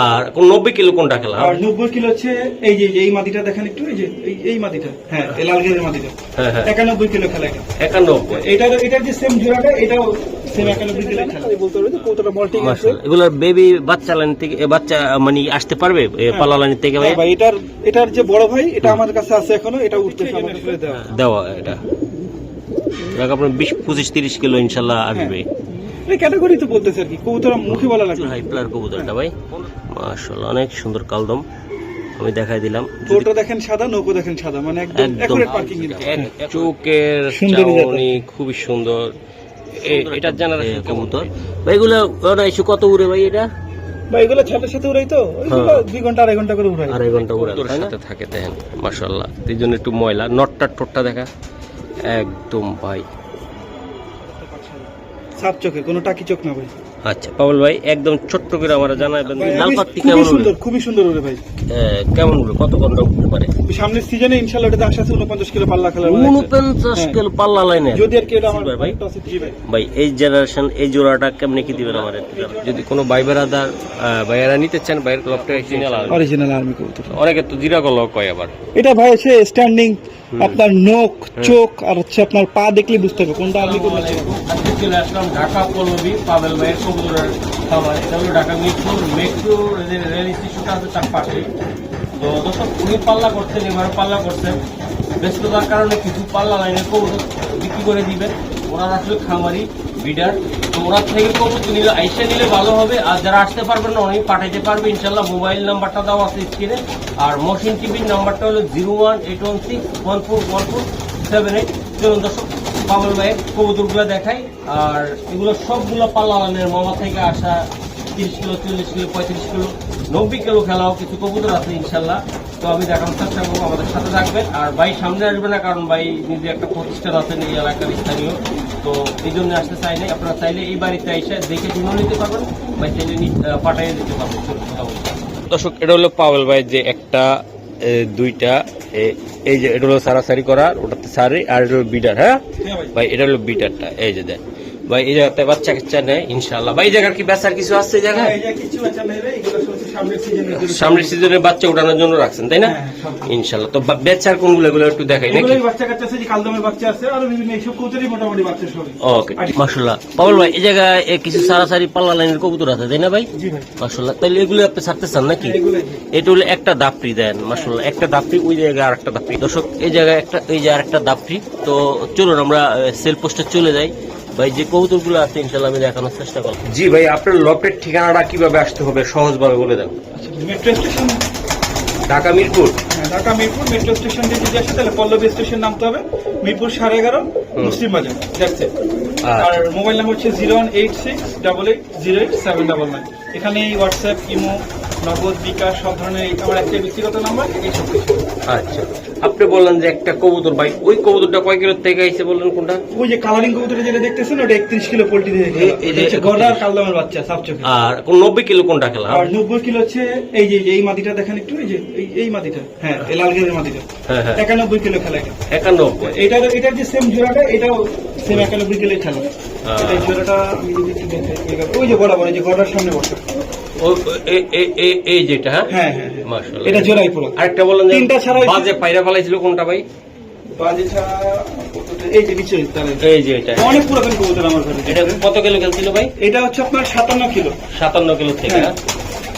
আর 90 kilo কোনটা খেলা? আর 90 kilo হচ্ছে এই যে এই মাটিটা দেখেন একটু, এই যে এই মাটিটা, হ্যাঁ এই লাল গেরের মাটিটা, 91 কিলো খেলা। এটা 91 এটা যে সেম জোড়াটা, এটাও সেম 91 কিলো খেলা। বলতে পারবে কতটা মল্টিং আছে। এগুলা বেবি বাচ্চা লাইন থেকে বাচ্চা মানে আসতে পারবে পালা লাইন থেকে ভাই? ভাই এটার যে বড় ভাই, এটা আমার কাছে আছে এখনো, এটা উঠতেছে, আমাকে ফেলে দেওয়া এটা আপনার 20-25-30 কিলো ইনশাআল্লাহ আসবে। ক্যাটাগরি তো বলতেছে আর কি, কবুতর মুখে বলা লাগে। হাই প্লার কবুতরটা ভাই মাশাআল্লাহ অনেক সুন্দর কালদম, আমি দেখাই দিলাম। টোটা দেখেন সাদা, নৌকো দেখেন সাদা, মানে একদম একুরেট পার্কিং। চোখের চাউনি খুবই সুন্দর। এটা জেনারেশন কবুতর ভাই। এগুলো এসে কত উড়ে ভাই? এটা ভাই এগুলো ছাদের সাথে উড়াই তো, 2 ঘন্টা 2.5 ঘন্টা করে উড়াই, 2.5 ঘন্টা উড়াই সাথে থাকে। দেখেন মাশাআল্লাহ, এই জন্য একটু ময়লা। নটটা ঠোঁটটা দেখা একদম ভাই সাপ চোখে, কোনো টাকি চোখ না ভাই। আচ্ছা পাবল ভাই, একদম ছোট্ট করে আমরা জানাবেন লাল পাত্তি কেমন সুন্দর, খুবই সুন্দর ওরে ভাই। কেমন কত ঘন্টা উঠতে পারে? সামনের সিজনে ইনশাআল্লাহ এটা আশা আছে 49 কিলো পাল্লা খেলা। 49 কিলো পাল্লা লাইনে যদি আর কি এটা আমার ভাই। ভাই এই জেনারেশন এই জোড়াটা কেমনে কি দিবেন আমাদের? যদি কোনো ভাই বেরাদার ভাইয়ারা নিতে চান, ভাইয়ের ক্লাবটা অরিজিনাল আর্মি কবুতর। অনেকে তো জিরা গল কয় আবার। এটা ভাই আছে স্ট্যান্ডিং, আপনার নখ চোখ আর হচ্ছে আপনার পা দেখলে বুঝতে হবে কোনটা আর্মি কবুতর। আজকে চলে আসলাম ঢাকা পল্লবী পাবেল ভাইয়ের কবুতরের খামার। এটা হলো ঢাকা মিরপুর মেট্রো রেল স্টেশনটা আছে তার পাশে। তো দর্শক, উনি পাল্লা করছেন, এবার পাল্লা করছেন, ব্যস্ততার কারণে কিছু পাল্লা লাইনের কবুতর বিক্রি করে দিবেন। ওনারা আসলে খামারি বিডার, তো ওনার থেকে কবুতর নিলে আইসা নিলে ভালো হবে। আর যারা আসতে পারবেন না উনি পাঠাইতে পারবে ইনশাল্লাহ। মোবাইল নাম্বারটা দেওয়া আছে স্ক্রিনে, আর মশিন টিভির নাম্বারটা হলো 01816141478। চলুন দর্শক, পাবল ভাইয়ের কবুতরগুলো দেখাই। আর এগুলো সবগুলো পাল্লা লাইনের মামা থেকে আসা, 30 কিলো 40 কিলো 35 কিলো 90 কিলো খেলাও কিছু কবুতর আছে ইনশাল্লাহ। তো আমি দেখানোর চেষ্টা করবো, আমাদের সাথে থাকবেন। আর ভাই সামনে আসবে না, কারণ ভাই নিজে একটা প্রতিষ্ঠান আছেন এই এলাকার স্থানীয়, তো এই জন্য আসতে চাই নাই। আপনারা চাইলে এই বাড়িতে এসে দেখে কিনে নিতে পারবেন, ভাই চাইলে পাঠিয়ে দিতে পারবেন। দর্শক, এটা হলো পাওয়েল ভাই যে একটা দুইটা, এই যে এটা হলো সারাসারি করার, ওটাতে সারি, আর এটা হলো বিটার। হ্যাঁ ভাই, এটা হলো বিটারটা। এই যে দেখ ভাই, এই জায়গাতে বাচ্চা কাচ্চা নেই ইনশাল্লাহ। ভাই এই জায়গার কি বেচার কিছু আছে? এই জায়গায় সামনের সিজনে বাচ্চা উঠানোর জন্য রাখছেন, তাই না? ইনশাল্লাহ। তো বেচার কোনগুলো, এগুলো একটু দেখাই নাকি? ওকে মাশাআল্লাহ। পাবল ভাই, এই জায়গায় কিছু সারাসারি পাল্লা লাইনের কবুতর আছে, তাই না ভাই? মাশাআল্লাহ। তাহলে এগুলো আপনি ছাড়তে চান নাকি? এটা হলো একটা দাপড়ি দেন, মাশাআল্লাহ একটা দাপড়ি, ওই জায়গায় আর একটা দাপড়ি। দর্শক, এই জায়গায় একটা, এই যে আর একটা দাপড়ি। তো চলুন আমরা সেল পোস্টে চলে যাই। ভাই যে কবুতরগুলো আছে ইনশাআল্লাহ আমি দেখানোর চেষ্টা করব। জি ভাই, আপনার লফটের ঠিকানাটা কিভাবে আসতে হবে সহজভাবে বলে দেন। Metro station Dhaka Mirpur. Dhaka Mirpur metro station থেকে যদি আসে তাহলে পল্লবী স্টেশন নামতে হবে, মিরপুর 11.5 মুসলিম বাজার। আর মোবাইল নাম্বার হচ্ছে 01868808799। এখানে হোয়াটসঅ্যাপ, ইমো, নগদ, বিকাশ সব ধরনের আমার একটা ব্যক্তিগত নাম্বার, এই সব কিছু। আচ্ছা, আপনি বললেন যে একটা কবুতর, ভাই ওই কবুতরটা কয় কিলো থেকে আইছে বললেন? কোনটা? ওই যে কালারিং কবুতর যেটা দেখতেছেন, ওটা 31 কিলো পোল্ট্রি দিয়ে গড়ার কালদমের বাচ্চা সাপ চোখে। আর 90 কিলো কোনটা খেলা? আর 90 কিলো হচ্ছে এই যে এই মাটিটা দেখেন একটু, এই যে এই মাটিটা, হ্যাঁ এই লাল গেরের মাটিটা, 91 কিলো খেলা। 91 এটার যে সেম জোড়াটা, এটাও সেম 91 কিলো খেলা। এই জোড়াটা আমি যদি একটু দেখাই, ওই যে বরাবর এই যে গড়ার সামনে বসা, এই যেটা। হ্যাঁ হ্যাঁ মাশাআল্লাহ, এটা জোড়াই পুরো। আরেকটা বলেন, তিনটা ছাড়া বাজে পায়রা ফলাইছিল কোনটা ভাই? বাজে ছাড়া এই যে নিচে, এই যে এটা অনেক পুরাতন কবুতর আমার ঘরে। এটা কত কিলো খেলছিল ভাই? এটা হচ্ছে আপনার 57 কিলো। 57 কিলো থেকে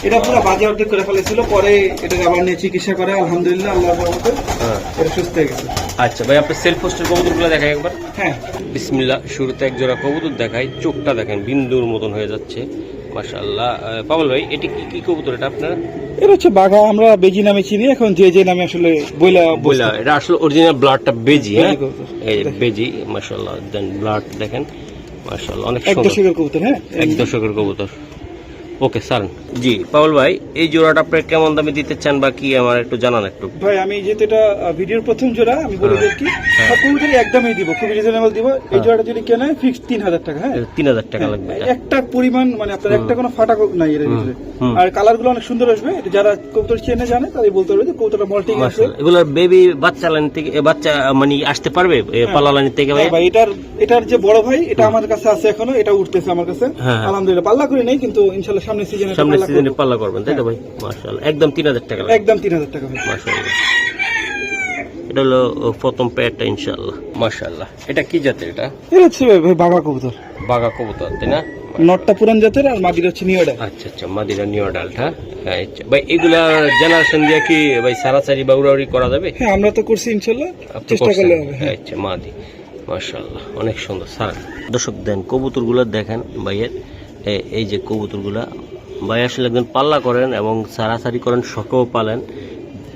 এটা পুরো বাজে অর্ধেক করে ফেলেছিল, পরে এটাকে আবার নিয়ে চিকিৎসা করে আলহামদুলিল্লাহ আল্লাহর রহমতে এটা সুস্থ হয়ে গেছে। আচ্ছা ভাই, আপনার সেলফ পোস্টের কবুতরগুলো দেখাই একবার। হ্যাঁ বিসমিল্লাহ। শুরুতে এক জোড়া কবুতর দেখাই, চোখটা দেখেন বিন্দুর মতন হয়ে যাচ্ছে মাশাআল্লাহ। পাবল ভাই, এটা কি কবুতর? এটা আপনার? এটা হচ্ছে বাঘা, আমরা বেজি নামে চিনি, এখন যে নামে আসলে বইলা। এটা আসলে অরিজিনাল ব্লাডটা বেজি। হ্যাঁ এই বেজি মাশাআল্লাহ। দেন ব্লাড দেখেন মাশাআল্লাহ, অনেক সুন্দর। 1 দশকের কবুতর। হ্যাঁ 1 দশকের কবুতর। Okay sir. জি পাওয়াল ভাই, এই জোড়াটা আপনি কেমন দামে দিতে চান বা কি আমার একটু জানান একটু। ভাই আমি যেহেতু এটা ভিডিওর প্রথম জোড়া, আমি বলে দিই কি কবুতরই একদমই দিব, খুবই রিজনেবল দিব। এই জোড়াটা যদি কেন ফিক্স 3000 টাকা। হ্যাঁ 3000 টাকা লাগবে। একটা পরিমাণ মানে আপনার একটা কোনো ফাটা নাই এর ভিতরে, আর কালার গুলো অনেক সুন্দর আসবে। এটা যারা কবুতর চেনে জানে তারাই বলতে পারবে যে কবুতরটা মল্টিং আছে। এগুলোর বেবি বাচ্চা লাইন থেকে বাচ্চা মানে আসতে পারবে পালা লাইন থেকে ভাই? ভাই এটার যে বড় ভাই এটা আমার কাছে আছে এখনো, এটা উঠতেছে আমার কাছে আলহামদুলিল্লাহ। পাল্লা করে নেই কিন্তু ইনশাআল্লাহ সামনের সিজনে পাল্লা করবেন তাই তো ভাই? মাশাআল্লাহ, একদম 3000 টাকা লাগবে। একদম 3000 টাকা ভাই। মাশাআল্লাহ, এটা হলো প্রথম পেয়ারটা ইনশাআল্লাহ। মাশাআল্লাহ, এটা কি জাতের? এটা হচ্ছে ভাই বাঘা কবুতর। বাঘা কবুতর তাই না? নটটা পুরান জাতের আর মাদিরা হচ্ছে নিউ ডাল। আচ্ছা আচ্ছা, মাদিরা নিউ ডালটা। আচ্ছা ভাই, এগুলা জেনারেশন দিয়ে কি ভাই সারাসারি বা উড়াউড়ি করা যাবে? হ্যাঁ আমরা তো করছি ইনশাআল্লাহ, চেষ্টা করলে হবে। আচ্ছা মাদি, মাশাআল্লাহ অনেক সুন্দর। সারা দর্শক দেন কবুতরগুলো দেখেন ভাইয়ের, এই যে কবুতরগুলা ভাই আসলে একজন পাল্লা করেন এবং সারাসারি করেন, শখও পালেন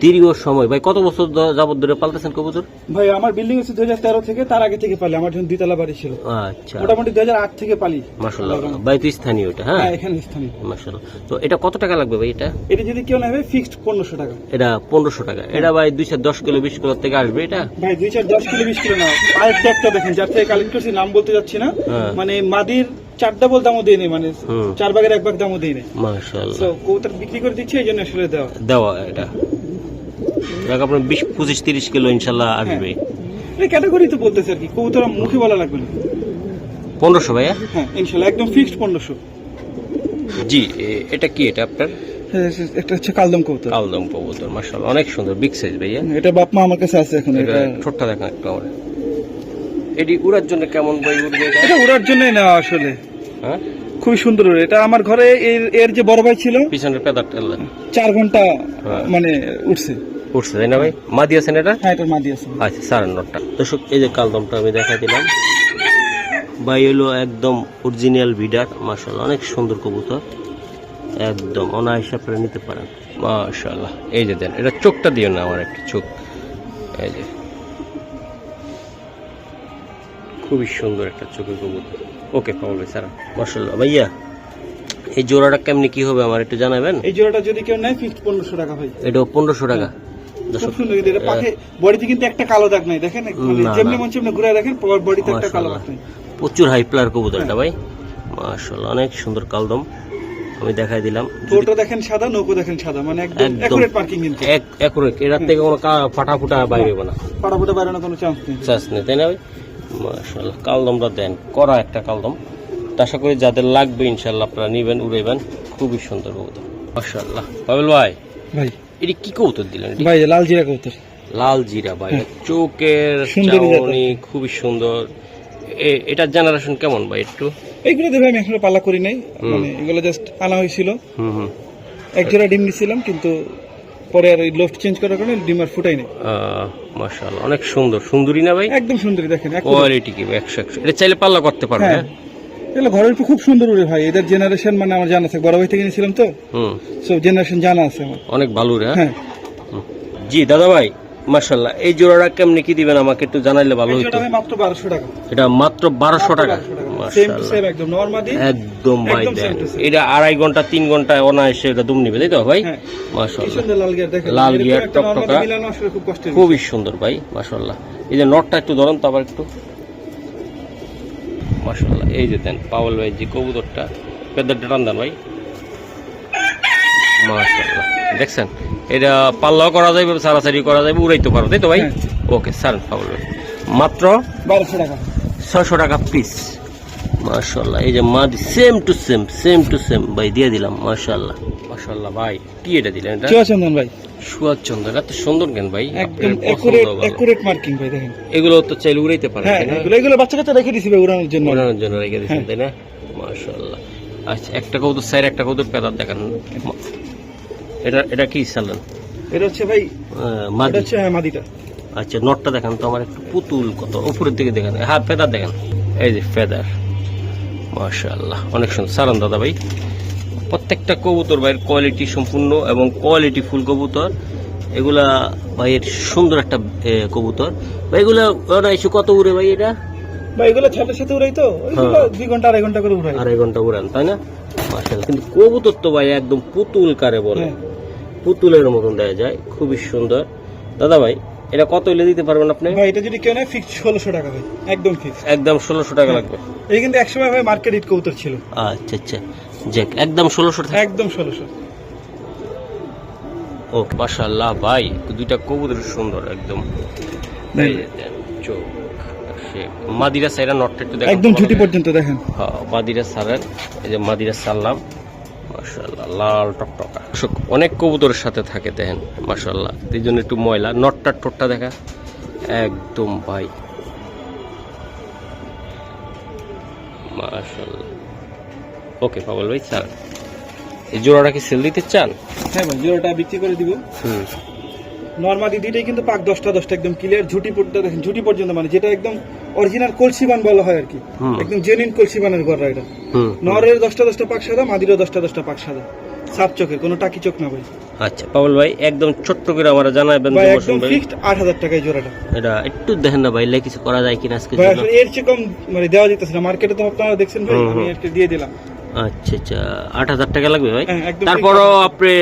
দীর্ঘ সময়। ভাই কত বছর যাবত ধরে পালতেছেন কবুতর? ভাই আমার বিল্ডিং হচ্ছে 2013 থেকে, তার আগে থেকে পালি। আমার যখন দ্বিতলা বাড়ি ছিল, আচ্ছা মোটামুটি 2008 থেকে পালি। মাশাআল্লাহ, ভাই তো স্থানীয় এটা? হ্যাঁ এখানে স্থানীয়। মাশাআল্লাহ। তো এটা কত টাকা লাগবে ভাই? এটা যদি কেউ নেবে ফিক্সড 1500 টাকা। এটা 1500 টাকা। এটা ভাই 210 কিলো 20 কিলো থেকে আসবে এটা? ভাই 210 কিলো 20 কিলো না। পায়ের ট্যাগটা দেখেন, যার থেকে কালেক্ট করছি, নাম বলতে যাচ্ছি না, মানে মাদির 4 ডাবল দামও দেই নেই, মানে 4 ভাগের 1 ভাগ দামও দেই নেই। মাশাআল্লাহ, সো কবুতর বিক্রি করে দিচ্ছি, এই জন্য আসলে দেওয়া এটা আপনার 20-25-30 কিলো ইনশাল্লাহ আসবে। এই ক্যাটাগরি তো বলতেছে আর কি, কবুতর মুখে বলা লাগবে না। 1500 ভাইয়া? হ্যাঁ ইনশাল্লাহ একদম ফিক্সড 1500। জি, এটা কি? এটা আপনার একটা হচ্ছে কালদম কবুতর। কালদম কবুতর মাশাআল্লাহ অনেক সুন্দর, বিগ সাইজ ভাইয়া। এটা বাপ মা আমার কাছে আছে এখন। এটা ছোটটা দেখেন একটু আমার। এটি উড়ার জন্য কেমন ভাই উড়বে? এটা উড়ার জন্যই না আসলে। হ্যাঁ খুবই সুন্দর উড়ে। এটা আমার ঘরে এর যে বড় ভাই ছিল, পিছনের পেদারটা 4 ঘন্টা মানে উঠছে তাই না ভাই? মাদি আছেন এটা? হ্যাঁ এটা মাদি আছে। আচ্ছা, সাড়ে 9টা। দর্শক এই যে কালদমটা আমি দেখা দিলাম ভাই, হলো একদম অরিজিনাল বিডার মাশাআল্লাহ, অনেক সুন্দর কবুতর, একদম অনায়াসে আপনারা নিতে পারেন মাশাআল্লাহ। এই যে দেন, এটা চোখটা দিও না আমার একটা চোখ, এই যে খুবই সুন্দর একটা চোখের কবুতর। ওকে পাবল ভাই স্যার মাশাআল্লাহ। ভাইয়া এই জোড়াটা কেমনি কি হবে আমার একটু জানাবেন? এই জোড়াটা যদি কেউ নেয় ফিক্সড 1500 টাকা ভাই। এটাও 1500 টাকা। খুব সুন্দর, এটা পাখে বডিতে কিন্তু একটা কালো দাগ নাই, দেখেন যেমনি মন চেমনি ঘুরে দেখেন, বডিতে একটা কালো দাগ নাই। প্রচুর হাই প্লার কবুতরটা ভাই মাশাআল্লাহ, অনেক সুন্দর কালদম আমি দেখাই দিলাম। ছোটটা দেখেন সাদা, নৌকো দেখেন সাদা, মানে একদম একুরেট মার্কিং কিন্তু একুরেট। এর থেকে কোনো ফাটাফুটা বাইরে হবে না, ফাটাফুটা বাইরে না, কোনো চান্স নেই তাই না ভাই? মাশাআল্লাহ, কালদমটা দেন করা একটা কালদম। আশা করি যাদের লাগবে ইনশাআল্লাহ আপনারা নিবেন, উড়াইবেন, খুবই সুন্দর কবুতর মাশাআল্লাহ। পাবেল ভাই এটা কি কবুতর দিলেন? ভাই লাল জিরা কবুতর। লাল জিরা ভাই, চোখের চাউনি খুবই সুন্দর। এটা জেনারেশন কেমন ভাই? একটু এইগুলো দেখে আমি এখনো পাল্লা করি নাই, মানে এগুলো জাস্ট আনা হয়েছিল। এক জোড়া ডিম নিছিলাম, কিন্তু পরে আর লোফট চেঞ্জ করার কারণে ডিম আর ফুটাই নাই। মাশাআল্লাহ, অনেক সুন্দর, সুন্দরী না ভাই? একদম সুন্দরী, দেখেন কোয়ালিটি কি 100। এটা চাইলে পাল্লা করতে পারবে? হ্যাঁ এগুলো ঘরের একটু খুব সুন্দর উড়ে ভাই। এদের জেনারেশন মানে আমার জানা আছে, বড় ভাই থেকে নিয়েছিলাম তো, সব জেনারেশন জানা আছে আমার, অনেক ভালো রে। হ্যাঁ জি দাদা ভাই মাশাআল্লাহ, এই জোড়াটা কেমনে কি দিবেন আমাকে একটু জানাইলে ভালো হতো। মাত্র 1200 টাকা। এটা মাত্র 1200 টাকা মাশাআল্লাহ, একদম নরমালি একদম ভাই দেন। এটা 2.5 ঘন্টা 3 ঘন্টা অনায়াসে এটা দুম নিবে তাই তো ভাই? মাশাআল্লাহ, লাল গিয়ার টকটকা, খুবই সুন্দর ভাই মাশাআল্লাহ। এই যে নটটা একটু ধরেন তো আবার একটু মাশাআল্লাহ। এই যে দেন পাওয়াল ভাই যে কবুতরটা, পেদারটা টান দেন ভাই মাশাআল্লাহ। দেখছেন এটা পাল্লাও করা যাবে, সারাসারি করা যাবে, উড়াইতে পারো তাই তো ভাই? ওকে স্যার পাওয়াল ভাই মাত্র 1200 টাকা, 600 টাকা পিস মাশাআল্লাহ। এই যে মাদি সেম টু সেম ভাই দিয়ে দিলাম মাশাআল্লাহ মাশাআল্লাহ। ভাই কি এটা দিলেন? এটা চুয়াচন্দন ভাই। চুয়াচন্দন, এত সুন্দর কেন ভাই? একদম একুরেট মার্কিং ভাই, দেখেন এগুলো তো চাইলে উড়াইতে পারে। হ্যাঁ এগুলো বাচ্চা কাচ্চা রেখে দিছি ভাই, উড়ানোর জন্য রেখে দিয়েছেন তাই না? মাশাআল্লাহ। আচ্ছা একটা কবুতর সাইড, একটা কবুতর পেদার দেখান। এটা কি সালান? এটা হচ্ছে ভাই মাদি, হচ্ছে মাদিটা। আচ্ছা নটটা দেখান তো আমার একটু, পুতুল কত উপরের দিকে দেখেন। হ্যাঁ ফেদার দেখেন, এই যে ফেদার মাশাআল্লাহ অনেক সুন্দর। সারান দাদা ভাই প্রত্যেকটা কবুতর ভাইয়ের কোয়ালিটি সম্পূর্ণ এবং কোয়ালিটি ফুল কবুতর। এগুলা ভাইয়ের সুন্দর একটা কবুতর ভাই। এগুলা কত উড়ে ভাই? এটা ভাই এগুলো ছাদের সাথে উড়াই তো ওইগুলো 2 ঘন্টা 2.5 ঘন্টা করে উড়াই। 2.5 ঘন্টা উড়ান তাই না? মাশাআল্লাহ। কিন্তু কবুতর তো ভাই একদম পুতুল কারে বলে, পুতুলের মতন দেয়া যায়, খুবই সুন্দর। দাদা ভাই এটা কত হইলে দিতে পারবেন আপনি? ভাই এটা যদি কেউ নেয় ফিক্স 1600 টাকা ভাই, একদম ফিক্স। একদম 1600 টাকা লাগবে। এই কিন্তু একসময় ভাই মার্কেট হিট কবুতর ছিল। আচ্ছা আচ্ছা, যাক একদম 1600 টাকা। একদম 1600। ও মাশাআল্লাহ ভাই, দুইটা কবুতর সুন্দর একদম। ভাই চোখ সে মাদিরা সাইরা নটটা একটু দেখেন, একদম ঝুটি পর্যন্ত দেখেন। হ্যাঁ মাদিরা সারেন, এই যে মাদিরা সারলাম মাশাআল্লাহ, লাল টকটকা। অনেক কবুতরের সাথে থাকে দেখেন মাশাআল্লাহ, এই জন্য একটু ময়লা। নটটার ঠোঁটটা দেখা একদম ভাই মাশাআল্লাহ। ওকে পাগল ভাই স্যার, এই জোড়াটা কি সেল দিতে চান? হ্যাঁ ভাই জোড়াটা বিক্রি করে দিব। নরমালি দুইটাই কিন্তু পাক 10টা 10টা একদম ক্লিয়ার। ঝুটি পর্যন্ত দেখেন, ঝুটি পর্যন্ত মানে যেটা একদম অরিজিনাল কলসিবান বলা হয় আর কি, একদম জেনুইন কলসিবানের গড়া এটা। নরের 10টা 10টা পাক সাদা, মাদিরও 10টা 10টা পাক সাদা, সাপ চোখের, কোনো টাকি চোখ না ভাই। আচ্ছা পাগল ভাই একদম ছোট্ট করে আমার জানাবেন ভাই, একদম ফিক্সড 8000 টাকায় জোড়াটা। এটা একটু দেখেন না ভাই, কিছু করা যায় কিনা আজকে? ভাই আসলে এর চেয়ে কম মানে দেওয়া যেতেছে না, মার্কেটে তো আপনারা দেখছেন ভাই, আমি আজকে দিয়ে দিলাম। আচ্ছা আচ্ছা, 8000 টাকা লাগবে ভাই। হ্যাঁ, একদম তারপরও আপনি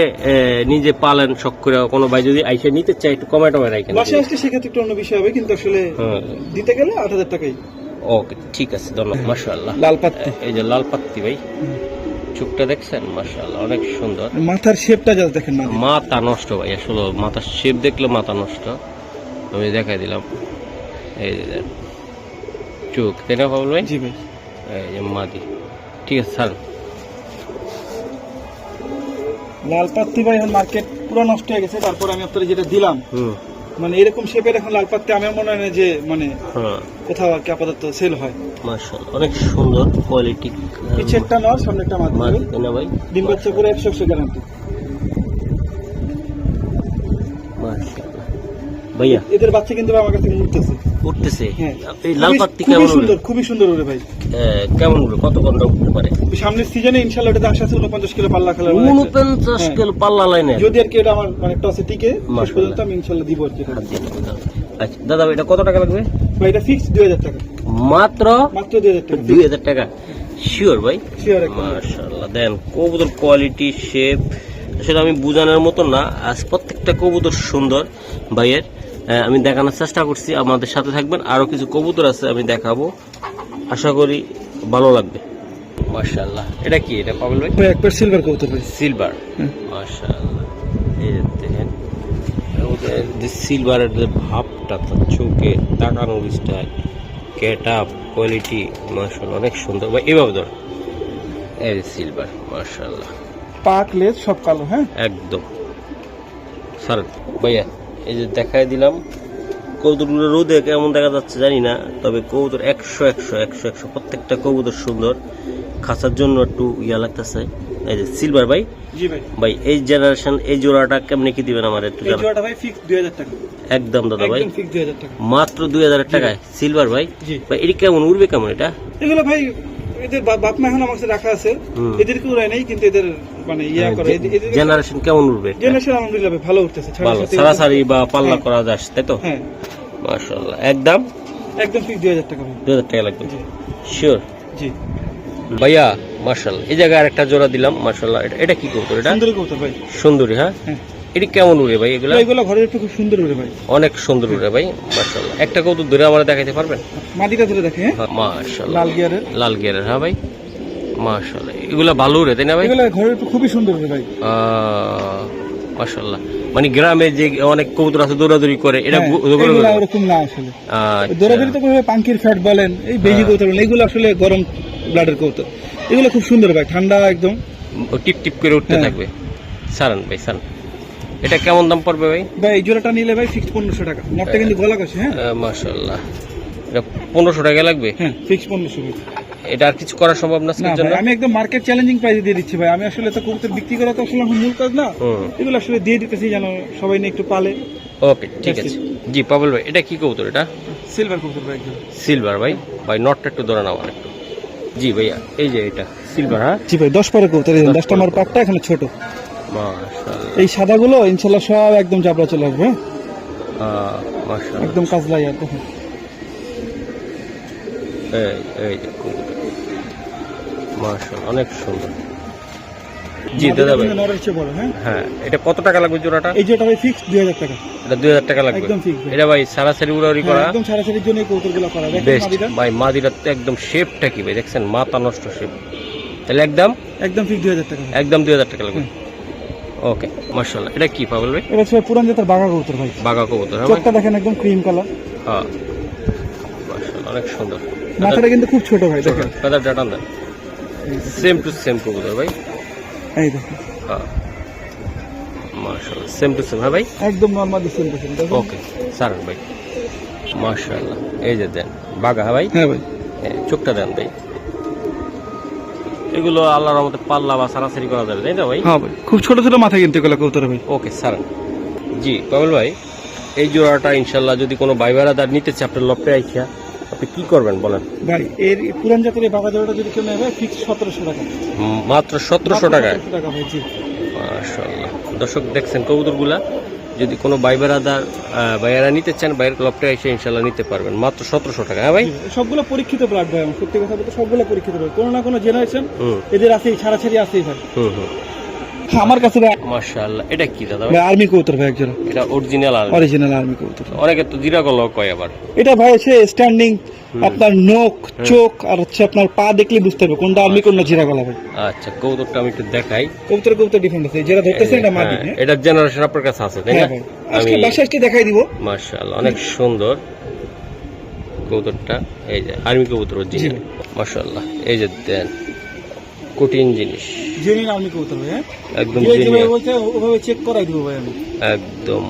নিজে পালেন শখ করে, কোনো ভাই যদি আইসে নিতে চাই একটু কমে টমে রাখেন। বাসায় আসলে সেক্ষেত্রে একটু অন্য বিষয় হবে, কিন্তু আসলে দিতে গেলে 8000 টাকাই। ওকে ঠিক আছে, ধন্যবাদ। মাশাআল্লাহ লাল পাত্তি, এই যে লাল পাত্তি ভাই, চোখটা দেখছেন মাশাআল্লাহ অনেক সুন্দর। মাথার শেপটা যা দেখেন না, মাথা নষ্ট ভাই, আসলে মাথার শেপ দেখলে মাথা নষ্ট। আমি দেখাই দিলাম, এই যে চোখ, তাই না পাবল ভাই? জি ভাই। এই যে মাদি, ঠিক আছে স্যার। লাল পাত্তি ভাই এখন মার্কেট পুরো নষ্ট হয়ে গেছে, তারপর আমি আপনাদের যেটা দিলাম মানে এরকম শেপের এখন লাল পাত্তি আমার মনে হয় না যে মানে কোথাও আর কি আপাতত সেল হয়। মাশাআল্লাহ অনেক সুন্দর কোয়ালিটি। পিছেরটা নর, সামনেরটা মাদি না ভাই, ডিম বাচ্চা পুরো 100% গ্যারান্টি। মাশাআল্লাহ ভাইয়া এদের বাচ্চা কিন্তু আমার কাছে উঠতেছে। হ্যাঁ, এই লাল পাত্তি কেমন সুন্দর, খুবই সুন্দর ওরে ভাই। কেমন উড়ে, কত ঘন্টা উঠতে পারে? সামনের সিজনে ইনশাআল্লাহ এটা আশা আছে 49 কিলো পাল্লা খেলার। 49 কিলো পাল্লা লাইনে যদি আর কি এটা আমার মানে টসে টিকে শেষ পর্যন্ত আমি ইনশাআল্লাহ দিব আর কি। আচ্ছা দাদা এটা কত টাকা লাগবে ভাই? এটা ফিক্স 2000 টাকা, মাত্র 2000 টাকা। 2000 টাকা শিওর ভাই? শিওর। মাশাআল্লাহ দেন কবুতর কোয়ালিটি, শেপ আসলে আমি বোঝানোর মতো না, আজ প্রত্যেকটা কবুতর সুন্দর ভাইয়ের। আমি দেখানোর চেষ্টা করছি, আমাদের সাথে থাকবেন। আরো কিছু কবুতর আছে আমি দেখাবো, আশা করি ভালো লাগবে। মাশাআল্লাহ এটা কি, এটা পাগল ভাই? একবার সিলভার কবুতর ভাই, সিলভার। মাশাআল্লাহ এই দেখেন ওদের যে সিলভারের যে ভাবটা, তার চোখে তাকানোর স্টাইল, গেট আপ, কোয়ালিটি মাশাআল্লাহ অনেক সুন্দর ভাই। এভাবে ধর, এই সিলভার মাশাআল্লাহ, পাক লেজ সব কালো। হ্যাঁ একদম স্যার ভাইয়া এই যে দেখাই দিলাম কবুতরগুলো। রোদে কেমন দেখা যাচ্ছে জানি না, তবে কবুতর 100 প্রত্যেকটা কবুতর সুন্দর। খাঁচার জন্য একটু ইয়া লাগতেছে। এই যে সিলভার ভাই। জি ভাই। ভাই এই জেনারেশন এই জোড়াটা কেমনে কি দিবেন আমার একটু? এই জোড়াটা ভাই ফিক্স 2000 টাকা একদম দাদা ভাই, একদম ফিক্স 2000 টাকা, মাত্র 2000 টাকায় সিলভার ভাই। ভাই এটা কেমন উড়বে, কেমন এটা? এগুলো ভাই এদের বাপ মা এখন আমার কাছে রাখা আছে, এদেরকে উড়াই নাই, কিন্তু এদের মানে ইয়া করে জেনারেশন কেমন উড়বে? জেনারেশন আলহামদুলিল্লাহ ভালো উঠতেছে, ভালো সারাসারি বা পাল্লা করা যাচ্ছে তাই তো? হ্যাঁ মাশাআল্লাহ একদম ফিক্স 2000 টাকা ভাই। 2000 টাকা লাগবে শিওর? জি ভাইয়া মাশাআল্লাহ এই জায়গায় আরেকটা জোড়া দিলাম মাশাআল্লাহ। এটা কি কবুতর? এটা সুন্দরী কবুতর ভাই। সুন্দরী? হ্যাঁ এটা কেমন উড়ে ভাই? এগুলো ঘরের একটু খুব সুন্দর উড়ে ভাই, অনেক সুন্দর উড়ে ভাই মাশাআল্লাহ। একটা কবুতর ধরে আমাদের দেখাইতে পারবেন? মাটিটা ধরে দেখে। মাশাআল্লাহ লাল গিয়ারের। হ্যাঁ ভাই মাশাআল্লাহ, এগুলা ভালো উড়ে তাই না ভাই? এগুলো ঘরের একটু খুবই সুন্দর উড়ে ভাই মাশাআল্লাহ। মানে গ্রামে যে অনেক কবুতর আছে দৌড়াদৌড়ি করে, এটা ওরকম না আসলে। দৌড়াদৌড়ি তো পাঙ্কির ফ্যাট বলেন, এই বেজি কবুতর বলেন, এগুলো আসলে গরম ব্লাডের কবুতর। এগুলো খুব সুন্দর ভাই, ঠান্ডা একদম টিপ টিপ করে উঠতে থাকবে। সারান ভাই সারান, এটা কেমন দাম পড়বে ভাই? ভাই এই জোড়াটা নিলে ভাই ফিক্স 1500 টাকা। নটটা কিন্তু গলা কষে। হ্যাঁ মাশাআল্লাহ এটা 1500 টাকা লাগবে? হ্যাঁ ফিক্স 1500 ভাই। এটা আর কিছু করা সম্ভব না আজকের জন্য? আমি একদম মার্কেট চ্যালেঞ্জিং প্রাইসে দিয়ে দিচ্ছি ভাই। আমি আসলে তো কবুতর বিক্রি করা তো আসলে মূল কাজ না, এগুলো আসলে দিয়ে দিতেছি যেন সবাই নিয়ে একটু পালে। ওকে ঠিক আছে। জি পাবল ভাই এটা কি কবুতর? এটা সিলভার কবুতর ভাই। সিলভার ভাই। ভাই নটটা একটু ধরে নাও একটু। জি ভাইয়া এই যে এটা সিলভার। হ্যাঁ জি ভাই 10 পরে কবুতর, 10 নম্বর পাকটা এখানে ছোট। মাশাআল্লাহ এই সাদাগুলো ইনশাআল্লাহ সব একদম জাবরা চলে আসবে। মাশাআল্লাহ একদম কাজলাই আর দেখুন এই যে কবুতর মাশাআল্লাহ অনেক সুন্দর। জি দাদা ভাই, নরের চেয়ে বড়। হ্যাঁ হ্যাঁ, এটা কত টাকা লাগবে জোড়াটা? এই যেটা ভাই ফিক্স 2000 টাকা। এটা 2000 টাকা লাগবে একদম ফিক্স। এটা ভাই সারাসারি উড়াউড়ি করা, একদম সারাসারির জন্য এই কবুতরগুলো করা। দেখেন বেস্ট মাদিটা ভাই, মাদিটা তো একদম শেপটা কি ভাই দেখছেন, মাথা নষ্ট শেপ। তাহলে একদম ফিক্স 2000 টাকা। একদম 2000 টাকা লাগবে। ওকে মাশাআল্লাহ। এটা কি পাবল ভাই? এটা হচ্ছে পুরান জাতের বাঘা কবুতর ভাই। বাঘা কবুতর, হ্যাঁ চোখটা দেখেন একদম ক্রিম কালার। হ্যাঁ মাশাআল্লাহ অনেক সুন্দর। মাথাটা কিন্তু খুব ছোট ভাই, দেখেন ফেদার ডাটা না, সেম টু সেম কবুতর ভাই। এই দেখেন হ্যাঁ মাশাআল্লাহ সেম টু সেম। হ্যাঁ ভাই একদম normal same to same. Okay sir ভাই মাশাআল্লাহ। এই যে দেন বাঘা। হ্যাঁ ভাই, হ্যাঁ ভাই চোখটা দেন ভাই। এগুলো আল্লাহর রহমতে পাল্লা বা সারাসারি করা যাবে, তাই না ভাই? হ্যাঁ ভাই, খুব ছোট ছোট মাথা কিনতে গেলে কবুতর ভাই। Okay sir. জি পাবল ভাই, এই জোড়াটা ইনশাল্লাহ যদি কোনো ভাই বেড়াদার নিতে চায় আপনার লপটে আইসা আপনি কি করবেন বলেন? ভাই এর পুরান জাতের এই বাঘা জোড়াটা যদি কেউ নেয় ভাই ফিক্স 1700 টাকা। মাত্র 1700 টাকায়? 1700 টাকা ভাই। জি মাশাআল্লাহ। দর্শক দেখছেন কবুতরগুলা, যদি কোনো ভাই বেড়াদার ভাইয়ারা নিতে চান বাইরের লপটে এসে ইনশাল্লাহ নিতে পারবেন মাত্র 1700 টাকা। হ্যাঁ ভাই, সবগুলো পরীক্ষিত ব্লাড ভাই, আমার সত্যি কথা বলতে সবগুলো পরীক্ষিত ভাই। কোনো না কোনো জেনারেশন এদের আছেই, ছাড়াছাড়ি আছেই ভাই। আমার কাছে মাশাআল্লাহ। এটা কি দাদা ভাই? আর্মি কবুতর ভাই একজন। এটা অরিজিনাল আর্মি কবুতর। অনেকে তো জিরা গলা কয় আবার। এটা ভাই হচ্ছে স্ট্যান্ডিং, আপনার নখ চোখ আর হচ্ছে আপনার পা দেখলে বুঝতে হবে কোনটা আর্মি কোনটা জিরা গলা ভাই। আচ্ছা কবুতরটা আমি একটু দেখাই। কবুতর ডিফারেন্ট আছে, যেটা ধরতেছেন এটা মাদি। এটা জেনারেশন আপনার কাছে আছে তাই না? আজকে বাসায় আজকে দেখাই দিব। মাশাআল্লাহ অনেক সুন্দর কবুতরটা। এই যে আর্মি কবুতর অরিজিনাল মাশাআল্লাহ। এই যে দেন কঠিন জিনিস, জেনুইন আর্মি কবুতর ভাই। একদম যে ভাই বলছে ওভাবে চেক করাই দিব ভাই আমি একদম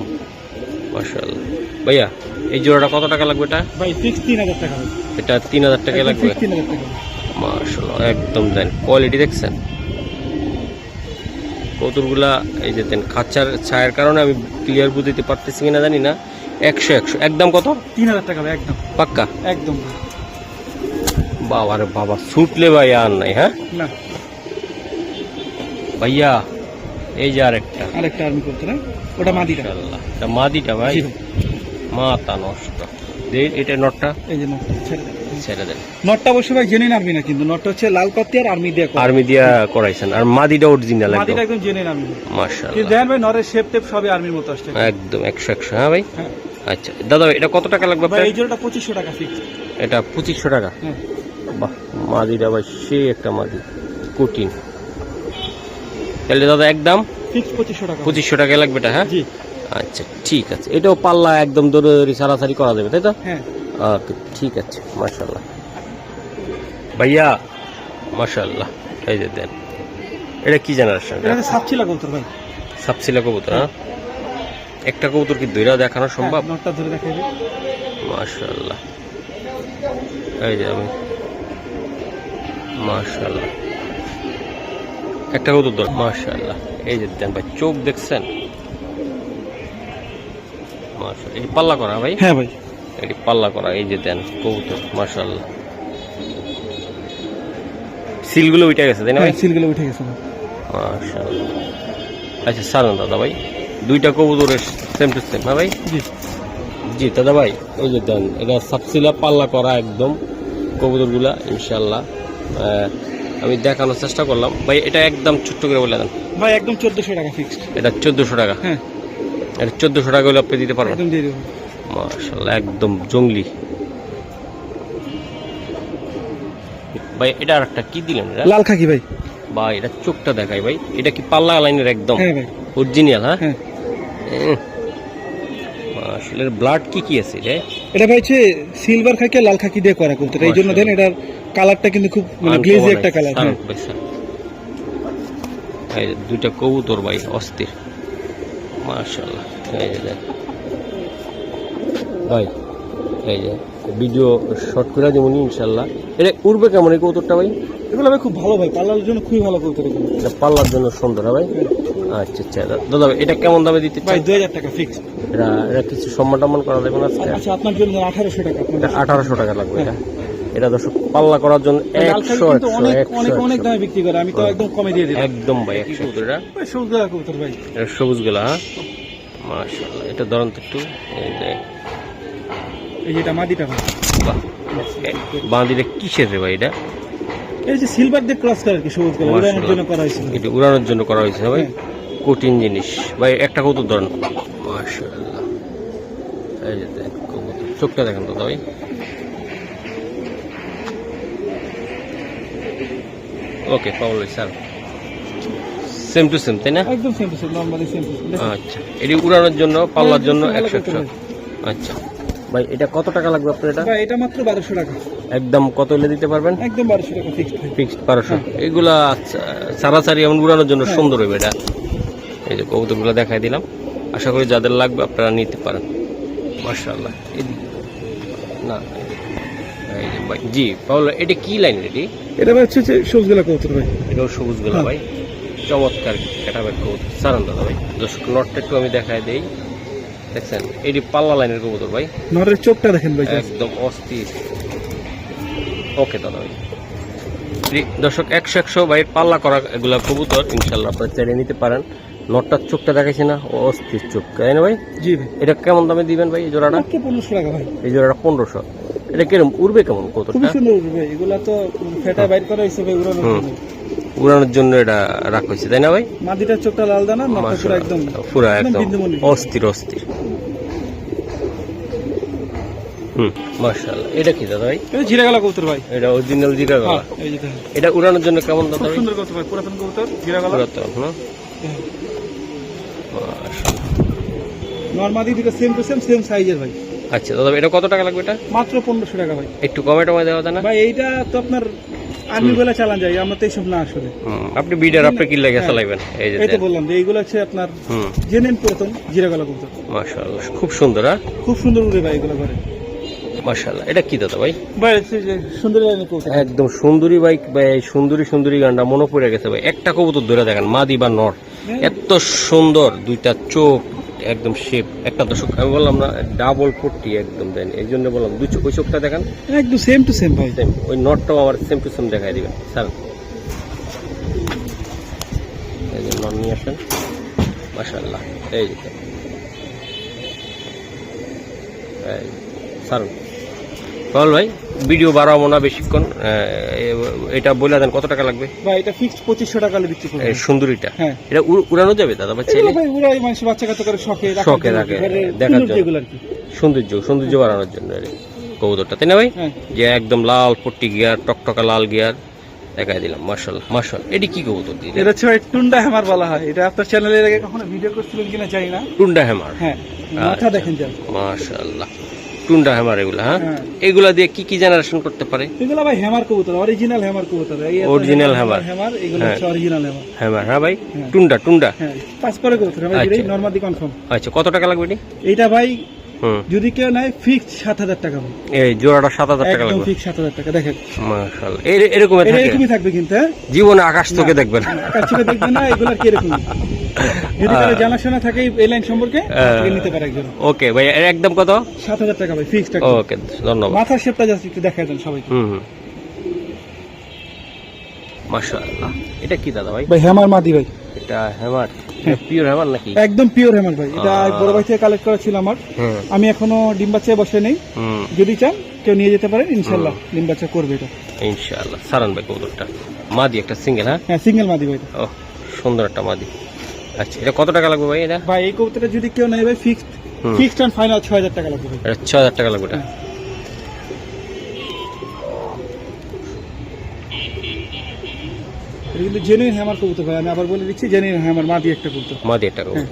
মাশাআল্লাহ। ভাইয়া এই জোড়াটা কত টাকা লাগবে? এটা ভাই ফিক্স 3000 টাকা ভাই। এটা 3000 টাকা লাগবে? 3000 টাকা মাশাআল্লাহ একদম দেন কোয়ালিটি দেখছেন কবুতরগুলা। এই যে দেন খাঁচার ছায়ার কারণে আমি ক্লিয়ার বুঝতে পারতেছি কিনা জানি না। 100 একদম কত? 3000 টাকা ভাই একদম পাক্কা একদম। বাবা রে বাবা, ছুটলে ভাই আর নাই। হ্যাঁ না ভাইয়া এই যে আরেকটা আর্মি কবুতর, ওটা মাদিটা। মাশাআল্লাহ এটা মাদিটা ভাই, মাথা নষ্ট। এটা নটটা, এই যে নটটা ছেড়ে দেন। নটটা অবশ্য ভাই জেনুইন আর্মি না, কিন্তু নটটা হচ্ছে লাল পাতি আর আর্মি দিয়ে করাইছেন, আর মাদিটা অরিজিনাল মাদিটা একদম জেনুইন আর্মি। মাশাআল্লাহ কিন্তু দেখেন ভাই নরের শেপ টেপ সবই আর্মির মতো আসছে একদম 100। হ্যাঁ ভাই আচ্ছা দাদা এটা কত টাকা লাগবে ভাই? এই জোড়াটা 2500 টাকা ফিক্স। এটা 2500 টাকা? বাহ মাদিটা ভাই সে একটা মাদি কঠিন। তাহলে দাদা একদম ফিক্স 2500 টাকা। 2500 টাকা লাগবে এটা? হ্যাঁ জি আচ্ছা ঠিক আছে। এটাও পাল্লা একদম দৌড়ি সারাসারি করা যাবে তাই তো? হ্যাঁ ওকে ঠিক আছে মাশাআল্লাহ ভাইয়া মাশাআল্লাহ। এই যে দেন এটা কি জেনারেশন? এটা সাপচিলা কবুতর ভাই। সাপচিলা কবুতর? হ্যাঁ একটা কবুতর কি দুইটা দেখানো সম্ভব? নটটা ধরে দেখাই দিই। মাশাআল্লাহ এই যে আমি মাশাআল্লাহ একটা কবুতর ধর মাশাআল্লাহ। এই যে দেন ভাই চোখ দেখছেন মাশাআল্লাহ। এই পাল্লা করা ভাই? হ্যাঁ ভাই এটি পাল্লা করা। এই যে দেন কবুতর মাশাআল্লাহ, সিলগুলো উঠে গেছে তাই না ভাই? সিলগুলো উঠে গেছে মাশাআল্লাহ। আচ্ছা সালাম দাদা ভাই, দুইটা কবুতরের সেম টু সেম? হ্যাঁ ভাই জি জি দাদা ভাই। এই যে দেন এটা সাপসিলা পাল্লা করা একদম কবুতরগুলা ইনশাআল্লাহ আমি দেখানোর চেষ্টা করলাম ভাই। এটা একদম ছোট্ট করে বলে দেন ভাই। একদম 1400 টাকা ফিক্সড। এটা 1400 টাকা? হ্যাঁ এটা 1400 টাকা হলে আপনি দিতে পারবেন? একদম দিয়ে দেব মাশাআল্লাহ একদম জঙ্গলি ভাই। এটা আরেকটা কি দিলেন? লাল খাকি ভাই। ভাই এটা চোখটা দেখাই ভাই। এটা কি পাল্লা লাইনের একদম? হ্যাঁ ভাই অরিজিনাল? হ্যাঁ হ্যাঁ আসলে ব্লাড কি আছে রে? এটা ভাই হচ্ছে সিলভার খাকি আর লাল খাকি দিয়ে করা কবুতর, এই জন্য দেন এটার কালারটা কিন্তু খুব মানে গ্লেজি একটা কালার। হ্যাঁ এই দুইটা কবুতর ভাই অস্থির মাশাআল্লাহ। এই যে দেন ভাই এই যে ভিডিও শর্ট করে যেমন ইনশাআল্লাহ। এটা উড়বে কেমন এই কবুতরটা ভাই? এগুলো ভাই খুব ভালো ভাই, পাল্লার জন্য খুবই ভালো কবুতর এগুলো। এটা পাল্লার জন্য সুন্দর ভাই? আচ্ছা আচ্ছা দাদা এটা কেমন দামে দিতে ভাই? 2000 টাকা ফিক্স। এটা কিছু সম্মান টম্মান করা যাবে না? আচ্ছা আপনার জন্য 1800 টাকা। 1800 টাকা লাগবে এটা? এটা দর্শক পাল্লা করার জন্য 100 অনেক দামে বিক্রি করে, আমি তো একদম কমে দিয়ে দিই একদম ভাই 100। এটা সবুজ কবুতর ভাই, এটা সবুজ গুলা? হ্যাঁ মাশাআল্লাহ। এটা ধরুন তো একটু এই যে এটা মাদিটা ভাই। বাহ বাঁধিটা কিসের রে ভাই এটা? এই যে সিলভার দিয়ে ক্রস করে আর কি, সবুজ কালার উড়ানোর জন্য করা হয়েছিল। এটা উড়ানোর জন্য করা হয়েছে না ভাই? কঠিন জিনিস ভাই। একটা কবুতর ধরেন, মাশাআল্লাহ। এই যে দেখ কবুতর, চোখটা দেখেন তো ভাই। ওকে পাউল ভাই স্যার, সেম টু সেম তাই না? একদম same to same, normally same to same. আচ্ছা, এটি উড়ানোর জন্য পাল্লার জন্য 100। আচ্ছা ভাই, এটা কত টাকা লাগবে আপনার? এটা ভাই এটা মাত্র 1200 টাকা। একদম কত হলে দিতে পারবেন? একদম 1200 টাকা ফিক্সড। ফিক্সড 1200। এগুলা সারাসারি এমন উড়ানোর জন্য সুন্দর হবে এটা। এই যে কবুতরগুলো দেখাই দিলাম, আশা করি যাদের লাগবে আপনারা নিতে পারেন। মাশাআল্লাহ। না এই যে ভাই, জি পাউল, এটা কি লাইন? এটা ভাই হচ্ছে যে সবুজ গোলা কবুতর ভাই। এটাও সবুজ গোলা ভাই, চমৎকার ক্যাটাবেক কবুতর। সারান দাদা ভাই, দর্শক নটটা একটু আমি দেখাই দেই। দেখছেন এটি পাল্লা লাইনের কবুতর ভাই। নরের চোখটা দেখেন ভাই, একদম অস্থির। ওকে দাদা ভাই, দর্শক 100 ভাই পাল্লা করা এগুলা কবুতর, ইনশাল্লাহ আপনারা চাইলে নিতে পারেন। নটটার চোখটা দেখাইছি না, অস্থির চোখ, তাই না ভাই? জি ভাই। এটা কেমন দামে দিবেন ভাই এই জোড়াটা? 1500 টাকা ভাই। এই জোড়াটা 1500। এটা কিরকম উড়বে কেমন কবুতরটা? খুব সুন্দর উড়বে ভাই, এগুলা তো ফেটা বাইর করা হইছে ভাই উড়ানোর জন্য। উড়ানোর জন্য এটা রাখা হয়েছে তাই না ভাই? মাদিটার চোখটা লাল দানা, নটটা পুরো একদম পুরো একদম বিন্দুমণি, অস্থির অস্থির। মাশাআল্লাহ। এটা কি দাদা ভাই? এটা জিরা গলা কবুতর ভাই। এটা অরিজিনাল জিরা গলা। এই যে দেখেন, এটা উড়ানোর জন্য কেমন দাদা ভাই? সুন্দর কবুতর ভাই, পুরাতন কবুতর, জিরা গলা পুরাতন। নরমালি দুটো সেম টু সেম, সেম সাইজের ভাই। আচ্ছা দাদা, এটা কত টাকা লাগবে? এটা মাত্র 1500 টাকা ভাই। একটু কমে টমে দেওয়া যায় না ভাই? এইটা তো আপনার আর্মি বলে চালান যায়, আমরা তো এইসব না আসলে। আপনি বিডার, আপনি কি লাগে চালাইবেন? এই যে এই তো বললাম যে এইগুলো হচ্ছে আপনার জেনেন পুরাতন জিরা গলা কবুতর। মাশাআল্লাহ, খুব সুন্দর। খুব সুন্দর উড়ে ভাই এগুলো করে। মাশাআল্লাহ। এটা কি দাদা ভাই? ভাই হচ্ছে যে সুন্দরী লাইনের কবুতর, একদম সুন্দরী ভাই। ভাই সুন্দরী সুন্দরী গানটা মনে পড়ে গেছে ভাই। একটা কবুতর ধরে দেখেন, মাদি বা নর, এত সুন্দর, দুইটা চোখ একদম শেপ। একটা দর্শক আমি বললাম না, ডাবল পট্টি একদম দেন, এই জন্য বললাম দুই চোখ, ওই চোখটা দেখেন একদম সেম টু সেম ভাই। ওই নটটাও আমার সেম টু সেম দেখাই দিবেন স্যার। এই যে নট নিয়ে আসেন, মাশাআল্লাহ। এই যে স্যার বল ভাই, ভিডিও বাড়াবো না বেশিক্ষণ, এটা বলে দেন কত টাকা লাগবে? ভাই এটা ফিক্সড 2500 টাকা বিক্রি করব। এই সুন্দরীটা, হ্যাঁ এটা উড়ানো যাবে দাদা ভাই? চাইলে ভাই উড়াই মানুষ বাচ্চা কাচ্চা করে শখে শখে রাখে, দেখার জন্য, সৌন্দর্য বাড়ানোর জন্য কবুতরটা, তাই না ভাই? যে একদম লাল পট্টি গিয়ার, টকটকা লাল গিয়ার দেখাই দিলাম। মাশাআল্লাহ মাশাআল্লাহ। এটি কি কবুতর দিলেন? এটা হচ্ছে ভাই টুন্ডা হ্যামার বলা হয়। এটা আপনার চ্যানেলে এর আগে কখনো ভিডিও করছিলেন কিনা জানি না। টুন্ডা হ্যামার, হ্যাঁ মাথা দেখেন যান, মাশাআল্লাহ। টুন্ডা হ্যামার এগুলা, হ্যাঁ এগুলা দিয়ে কি কি জেনারেশন করতে পারে? এগুলা ভাই হ্যামার কবুতর, অরিজিনাল হ্যামার কবুতর, অরিজিনাল হ্যামার, এগুলো হচ্ছে অরিজিনাল হ্যামার। হ্যামার, হ্যাঁ ভাই। টুন্ডা হ্যাঁ পাঁচ পরে কবুতর ভাই, এটাই নরমালি কনফার্ম। আচ্ছা, কত টাকা লাগবে এটি? এইটা ভাই যদি কেউ নাই ফিক্সড 7000 টাকা ভাই। এই জোড়াটা 7000 টাকা লাগবে, একদম ফিক্সড 7000 টাকা। দেখেন মাশাআল্লাহ, এরকমই থাকবে কিন্তু, হ্যাঁ জীবনে আকাশ থেকে দেখবেন, আকাশ থেকে দেখবেন না, এগুলা কি এরকম। যদি কারো জানাশোনা থাকে এই লাইন সম্পর্কে নিতে পারে একজন। ওকে ভাই, এর একদম কত? 7000 টাকা ভাই ফিক্সড টাকা। ওকে ধন্যবাদ। মাথার শেপটা জাস্ট একটু দেখায় দেন সবাইকে। মাশাআল্লাহ। এটা কি দাদা ভাই? ভাই হ্যামার মাদি ভাই। এটা হ্যামার, পিওর হ্যামার নাকি? একদম পিওর হ্যামার ভাই। এটা বড় ভাই থেকে কালেক্ট করা ছিল আমার, আমি এখনো ডিম বাচ্চায় বসে নেই। যদি চান কেউ নিয়ে যেতে পারেন, ইনশাআল্লাহ ডিম বাচ্চা করবে এটা ইনশাআল্লাহ। সারান ভাই কবুতরটা মাদি, একটা সিঙ্গেল? হ্যাঁ সিঙ্গেল মাদি ভাই। ও সুন্দর একটা মাদি। আচ্ছা, এটা কত টাকা লাগবে ভাই? এটা ভাই এই কবুতরটা যদি কেউ নেয় ভাই ফিক্সড এন্ড ফাইনাল 6000 টাকা লাগবে ভাই। এটা 6000 টাকা লাগবে। এটা কিন্তু জেনুইন হ্যামার কবুতর ভাই, আমি আবার বলে দিচ্ছি জেনুইন হ্যামার মাদি একটা কবুতর, মাদি একটা কবুতর।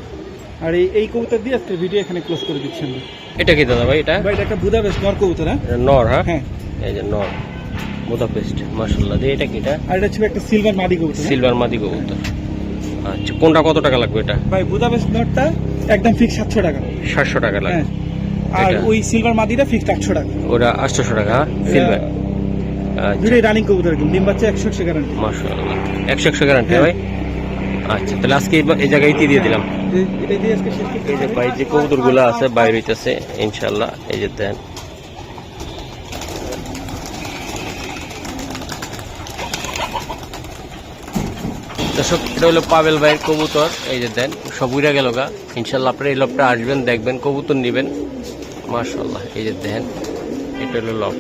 আর এই কবুতর দিয়ে আজকে ভিডিও এখানে ক্লোজ করে দিচ্ছি আমরা। এটা কি দাদা ভাই? এটা ভাই এটা একটা বুদাপেস্ট নর কবুতর। হ্যাঁ নর, হ্যাঁ হ্যাঁ এই যে নর বুদাপেস্ট, মাশাআল্লাহ। এটা কি? এটা আর এটা ছিল একটা সিলভার মাদি কবুতর। সিলভার মাদি কবুতর। আচ্ছা, কোনটা কত টাকা লাগবে? এটা ভাই বুদাপেস্ট নরটা একদম ফিক্স 700 টাকা। 700 টাকা লাগবে। আর ওই সিলভার মাদিটা ফিক্সড 800 টাকা। ওটা 800 টাকা সিলভার। দুটোই রানিং কবুতর, ডিম বাচ্চা 100% গ্যারান্টি। মাশাআল্লাহ, 100% গ্যারান্টি ভাই। আচ্ছা, তাহলে আজকে এই জায়গায় দিয়ে দিলাম। এটা দিয়ে আজকে শেষ করতে। এই যে ভাই যে কবুতরগুলো আছে বাইরে হইতেছে ইনশাআল্লাহ, এই যে দেন। দর্শক, এটা হলো পাবেল ভাইয়ের কবুতর, এই যে দেন সব উড়ে গেল গা। ইনশাআল্লাহ আপনারা এই লবটা আসবেন, দেখবেন, কবুতর নেবেন। মাশাআল্লাহ, এই যে দেন, এটা হলো লব।